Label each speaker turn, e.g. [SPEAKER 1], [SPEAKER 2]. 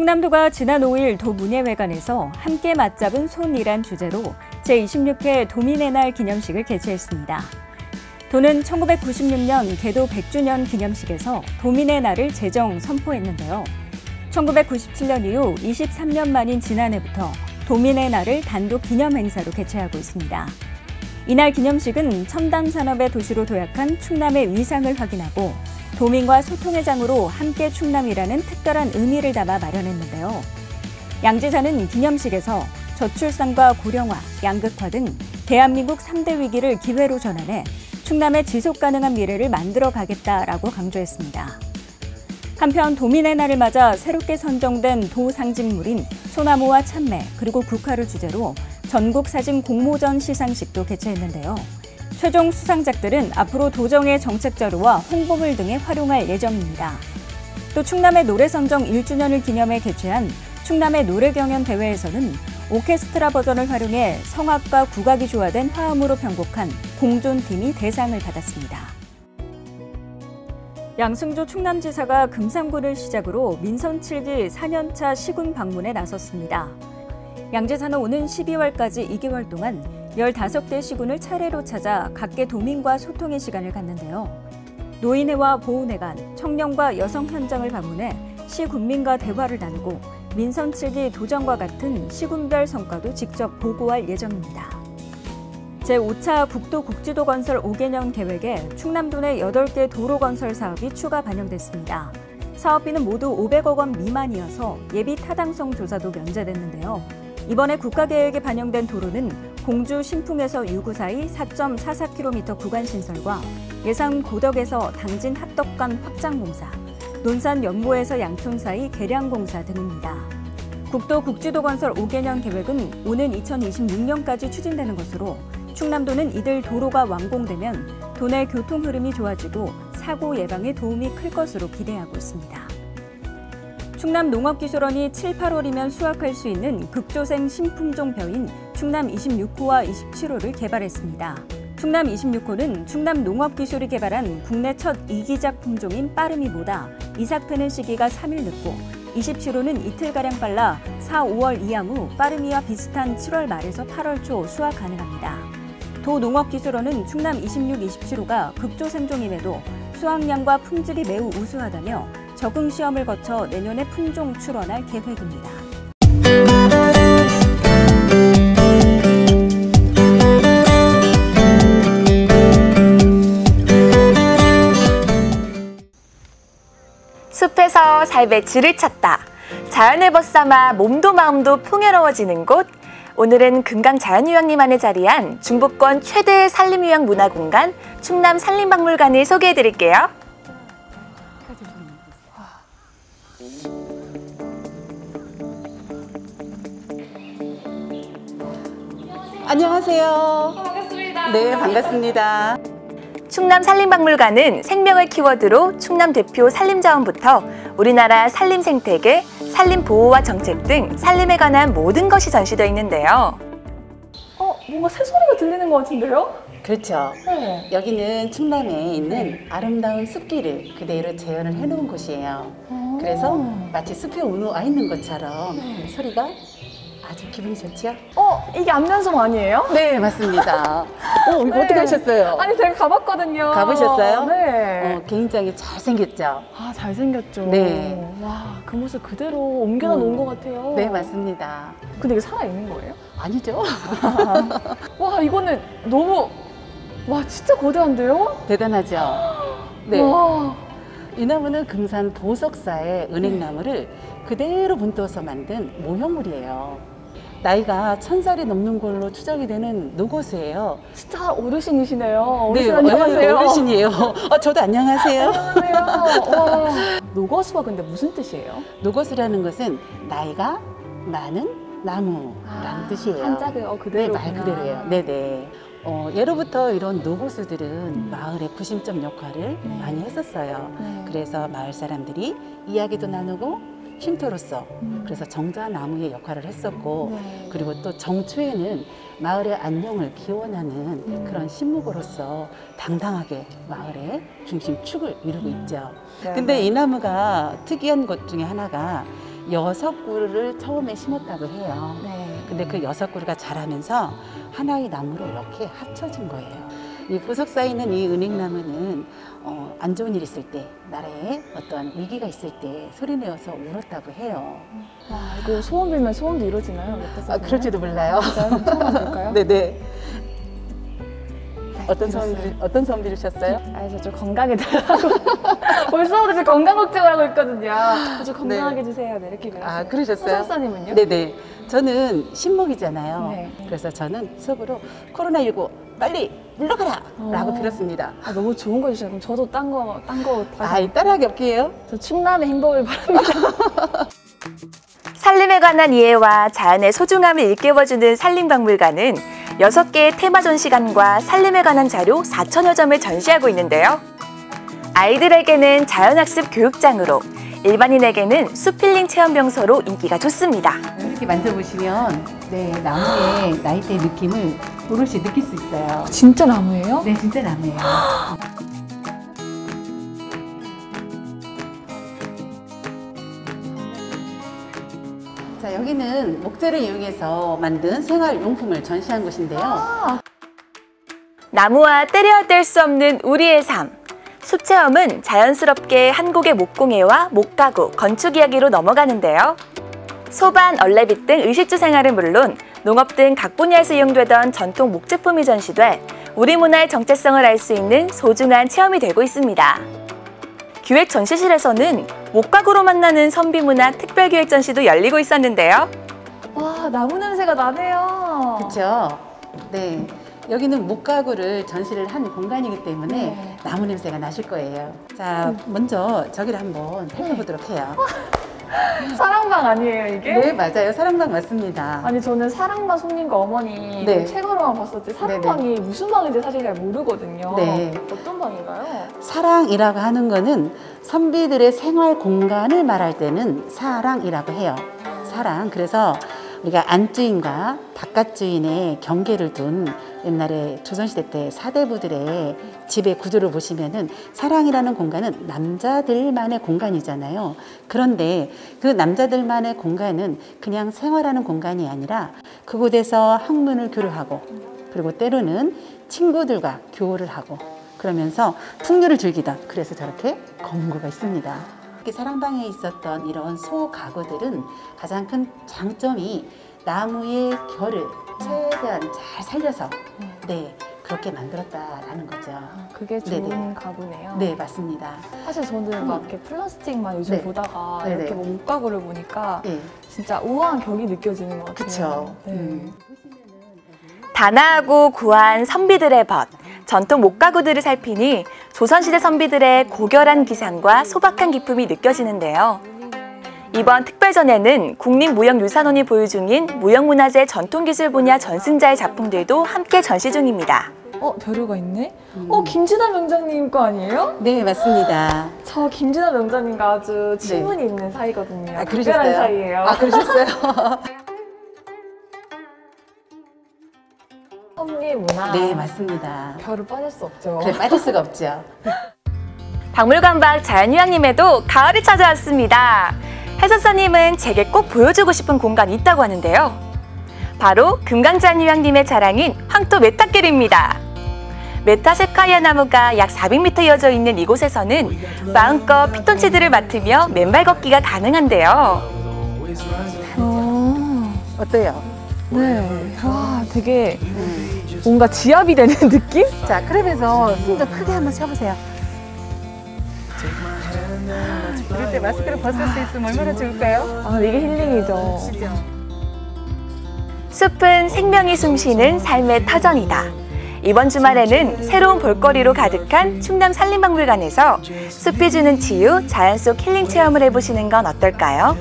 [SPEAKER 1] 충남도가 지난 5일 도문예회관에서 함께 맞잡은 손이란 주제로 제26회 도민의 날 기념식을 개최했습니다. 도는 1996년 개도 100주년 기념식에서 도민의 날을 제정 선포했는데요. 1997년 이후 23년 만인 지난해부터 도민의 날을 단독 기념 행사로 개최하고 있습니다. 이날 기념식은 첨단 산업의 도시로 도약한 충남의 위상을 확인하고 도민과 소통의 장으로 함께 충남이라는 특별한 의미를 담아 마련했는데요. 양 지사는 기념식에서 저출산과 고령화, 양극화 등 대한민국 3대 위기를 기회로 전환해 충남의 지속가능한 미래를 만들어 가겠다라고 강조했습니다. 한편 도민의 날을 맞아 새롭게 선정된 도 상징물인 소나무와 참매 그리고 국화를 주제로 전국 사진 공모전 시상식도 개최했는데요. 최종 수상작들은 앞으로 도정의 정책 자료와 홍보물 등에 활용할 예정입니다. 또 충남의 노래 선정 1주년을 기념해 개최한 충남의 노래 경연 대회에서는 오케스트라 버전을 활용해 성악과 국악이 조화된 화음으로 편곡한 공존팀이 대상을 받았습니다. 양승조 충남지사가 금산군을 시작으로 민선 7기 4년차 시군 방문에 나섰습니다. 양 지사는 오는 12월까지 2개월 동안 15개 시군을 차례로 찾아 각계 도민과 소통의 시간을 갖는데요. 노인회와 보훈회관, 청년과 여성 현장을 방문해 시군민과 대화를 나누고 민선 7기 도정과 같은 시군별 성과도 직접 보고할 예정입니다. 제5차 국도 건설 5개년 계획에 충남도 내 8개 도로 건설 사업이 추가 반영됐습니다. 사업비는 모두 500억 원 미만이어서 예비 타당성 조사도 면제됐는데요. 이번에 국가계획에 반영된 도로는 공주 신풍에서 유구 사이 4.44km 구간 신설과 예산 고덕에서 당진 합덕간 확장 공사, 논산 연모에서 양촌 사이 개량 공사 등입니다. 국도 건설 5개년 계획은 오는 2026년까지 추진되는 것으로 충남도는 이들 도로가 완공되면 도내 교통 흐름이 좋아지고 사고 예방에 도움이 클 것으로 기대하고 있습니다. 충남농업기술원이 7, 8월이면 수확할 수 있는 극조생 신품종 벼인 충남 26호와 27호를 개발했습니다. 충남 26호는 충남농업기술이 개발한 국내 첫 이기작 품종인 빠름이보다 이삭되는 시기가 3일 늦고 27호는 이틀가량 빨라 4, 5월 이양 후 빠름이와 비슷한 7월 말에서 8월 초 수확 가능합니다. 도농업기술원은 충남 26, 27호가 극조생종임에도 수확량과 품질이 매우 우수하다며 적응 시험을 거쳐 내년에 품종 출원할 계획입니다.
[SPEAKER 2] 숲에서 삶의 질을 찾다. 자연을 벗삼아 몸도 마음도 풍요로워지는 곳. 오늘은 금강자연휴양림안에 자리한 중부권 최대의 산림휴양 문화공간 충남 산림박물관을 소개해드릴게요.
[SPEAKER 3] 안녕하세요.
[SPEAKER 2] 반갑습니다.
[SPEAKER 3] 네, 반갑습니다.
[SPEAKER 2] 충남 산림박물관은 생명을 키워드로 충남 대표 산림자원부터 우리나라 산림 생태계, 산림 보호와 정책 등 산림에 관한 모든 것이 전시되어 있는데요.
[SPEAKER 4] 뭔가 새소리가 들리는 것 같은데요?
[SPEAKER 3] 그렇죠.
[SPEAKER 4] 네.
[SPEAKER 3] 여기는 충남에 있는 아름다운 숲길을 그대로 재현을 해놓은 곳이에요. 그래서 마치 숲에 와 있는 것처럼 소리가 아주 기분이 좋지요?
[SPEAKER 4] 이게 안면성 아니에요?
[SPEAKER 3] 네, 맞습니다. 이거
[SPEAKER 4] 네.
[SPEAKER 3] 어떻게 하셨어요?
[SPEAKER 4] 아니, 제가 가봤거든요.
[SPEAKER 3] 가보셨어요?
[SPEAKER 4] 네.
[SPEAKER 3] 굉장히 잘생겼죠?
[SPEAKER 4] 잘생겼죠.
[SPEAKER 3] 네.
[SPEAKER 4] 와, 그 모습 그대로 옮겨다 놓은 것 같아요.
[SPEAKER 3] 네, 맞습니다.
[SPEAKER 4] 근데 이게 살아있는 거예요?
[SPEAKER 3] 아니죠?
[SPEAKER 4] 와, 이거는 너무, 진짜 거대한데요?
[SPEAKER 3] 대단하죠? 네.
[SPEAKER 4] 와.
[SPEAKER 3] 이 나무는 금산 보석사의 은행나무를 그대로 문떠서 만든 모형물이에요. 나이가 1000살이 넘는 걸로 추정이 되는 노고수예요.
[SPEAKER 4] 진짜 어르신이시네요.
[SPEAKER 3] 네,
[SPEAKER 4] 어르신 안녕하세요.
[SPEAKER 3] 어르신이에요. 저도 안녕하세요.
[SPEAKER 4] 안녕하세요. 와. 노거수가 근데 무슨 뜻이에요?
[SPEAKER 3] 노고수라는 것은 나이가 많은 나무라는 뜻이에요.
[SPEAKER 4] 한자가 그대로.
[SPEAKER 3] 네, 말 그대로예요. 네네. 예로부터 이런 노고수들은 마을의 구심점 역할을 많이 했었어요. 그래서 마을 사람들이 이야기도 나누고 쉼터로서 그래서 정자나무의 역할을 했었고 그리고 또 정초에는 마을의 안녕을 기원하는 그런 신목으로서 당당하게 마을의 중심축을 이루고 있죠. 근데 이 나무가 특이한 것 중에 하나가 6그루를 처음에 심었다고 해요.
[SPEAKER 4] 네.
[SPEAKER 3] 근데 그 6그루가 자라면서 하나의 나무로 이렇게 합쳐진 거예요. 이 부석사에 있는 이 은행나무는 안 좋은 일 있을 때, 나라에 어떠한 위기가 있을 때 소리내어서 울었다고 해요.
[SPEAKER 4] 와, 이거 소원 빌면 소원도 이루어지나요?
[SPEAKER 3] 그럴지도 몰라요.
[SPEAKER 4] 진짜요? 처음 해볼까요?
[SPEAKER 3] 네네. 어떤
[SPEAKER 4] 들었어요.
[SPEAKER 3] 소원 빌으셨어요?
[SPEAKER 4] 아니, 저 좀 건강해 달라고. 벌써부터 지금 건강 걱정을 하고 있거든요. 저 건강하게 해주세요. 네, 이렇게 빌었어요.
[SPEAKER 3] 아, 그러셨어요?
[SPEAKER 4] 호석사님은요?
[SPEAKER 3] 네네. 저는 신목이잖아요.
[SPEAKER 4] 네.
[SPEAKER 3] 그래서 저는 속으로 코로나19 빨리 물러가라! 라고 빌었습니다.
[SPEAKER 4] 아, 너무 좋은 거 해주셔요. 그럼 저도 딴 거
[SPEAKER 3] 따라하기 없게요?
[SPEAKER 4] 저 충남의 행복을 바랍니다.
[SPEAKER 2] 산림에 관한 이해와 자연의 소중함을 일깨워주는 산림박물관은 6개의 테마 전시관과 산림에 관한 자료 4,000여 점을 전시하고 있는데요. 아이들에게는 자연학습 교육장으로, 일반인에게는 숲힐링 체험명소로 인기가 좋습니다.
[SPEAKER 3] 이렇게 만져보시면 나무의 나이대의 느낌을 오롯이 느낄 수 있어요.
[SPEAKER 4] 진짜 나무예요?
[SPEAKER 3] 네, 진짜 나무예요. 자, 여기는 목재를 이용해서 만든 생활용품을 전시한 곳인데요.
[SPEAKER 2] 나무와 때려야 뗄 수 없는 우리의 삶. 숲체험은 자연스럽게 한국의 목공예와 목가구, 건축 이야기로 넘어가는데요. 소반, 얼레빗 등 의식주 생활은 물론 농업 등 각 분야에서 이용되던 전통 목제품이 전시돼 우리 문화의 정체성을 알 수 있는 소중한 체험이 되고 있습니다. 기획 전시실에서는 목가구로 만나는 선비문학 특별기획 전시도 열리고 있었는데요.
[SPEAKER 4] 와, 나무 냄새가 나네요.
[SPEAKER 3] 그렇죠? 네. 여기는 목가구를 전시를 한 공간이기 때문에
[SPEAKER 4] 네.
[SPEAKER 3] 나무 냄새가 나실 거예요. 자, 먼저 저기를 한번 살펴보도록 해요.
[SPEAKER 4] 사랑방 아니에요, 이게?
[SPEAKER 3] 네, 맞아요. 사랑방 맞습니다.
[SPEAKER 4] 아니, 저는 사랑방 손님과 어머니
[SPEAKER 3] 네.
[SPEAKER 4] 책으로만 봤었지 사랑방이 무슨 방인지 사실 잘 모르거든요.
[SPEAKER 3] 네.
[SPEAKER 4] 어떤 방인가요?
[SPEAKER 3] 사랑이라고 하는 거는 선비들의 생활 공간을 말할 때는 사랑이라고 해요. 사랑. 그래서 우리가 안주인과 바깥주인의 경계를 둔 옛날에 조선시대 때 사대부들의 집의 구조를 보시면은 사랑이라는 공간은 남자들만의 공간이잖아요. 그런데 그 남자들만의 공간은 그냥 생활하는 공간이 아니라 그곳에서 학문을 교류하고 그리고 때로는 친구들과 교류를 하고 그러면서 풍류를 즐기던 그래서 저렇게 검구가 있습니다. 사랑방에 있었던 이런 소가구들은 가장 큰 장점이 나무의 결을 최대한 잘 살려서 그렇게 만들었다라는 거죠.
[SPEAKER 4] 그게 좋은
[SPEAKER 3] 네네.
[SPEAKER 4] 가구네요.
[SPEAKER 3] 네, 맞습니다.
[SPEAKER 4] 사실 저는 막 이렇게 플라스틱만 요즘
[SPEAKER 3] 네.
[SPEAKER 4] 보다가
[SPEAKER 3] 네네.
[SPEAKER 4] 이렇게 뭐 목가구를 보니까
[SPEAKER 3] 네.
[SPEAKER 4] 진짜 우아한 격이 느껴지는 것 같아요.
[SPEAKER 3] 그쵸.
[SPEAKER 4] 네.
[SPEAKER 2] 단아하고 구한 선비들의 벗, 전통 목가구들을 살피니 조선시대 선비들의 고결한 기상과 소박한 기품이 느껴지는데요. 이번 특별전에는 국립무형유산원이 보유 중인 무형문화재 전통기술 분야 전승자의 작품들도 함께 전시 중입니다.
[SPEAKER 4] 벼루가 있네? 김진아 명장님 거 아니에요?
[SPEAKER 3] 네, 맞습니다.
[SPEAKER 4] 저 김진아 명장님과 아주 친분이 있는 사이거든요.
[SPEAKER 3] 아,
[SPEAKER 4] 특별한
[SPEAKER 3] 그러셨어요?
[SPEAKER 4] 사이예요.
[SPEAKER 3] 아, 그러셨어요?
[SPEAKER 4] 섭리 문화.
[SPEAKER 3] 네, 맞습니다.
[SPEAKER 4] 벼루 빠질 수 없죠.
[SPEAKER 3] 그래, 빠질 수가 없죠.
[SPEAKER 2] 박물관 밖 자연휴양림에도 가을이 찾아왔습니다. 해설사님은 제게 꼭 보여주고 싶은 공간이 있다고 하는데요. 바로 금강자연휴양림의 자랑인 황토 메타길입니다. 메타세카이아 나무가 약 400m 이어져 있는 이곳에서는 마음껏 피톤치드를 맡으며 맨발 걷기가 가능한데요.
[SPEAKER 3] 어때요?
[SPEAKER 4] 네. 와, 되게 뭔가 지압이 되는 느낌?
[SPEAKER 3] 자, 그러면서 숨 좀 크게 한번 쉬어보세요. 이럴 때 마스크를 벗을 수 있으면 얼마나 좋을까요?
[SPEAKER 4] 아, 이게 힐링이죠.
[SPEAKER 2] 숲은 생명이 숨쉬는 삶의 터전이다. 이번 주말에는 새로운 볼거리로 가득한 충남 산림박물관에서 숲이 주는 치유, 자연 속 힐링 체험을 해보시는 건 어떨까요?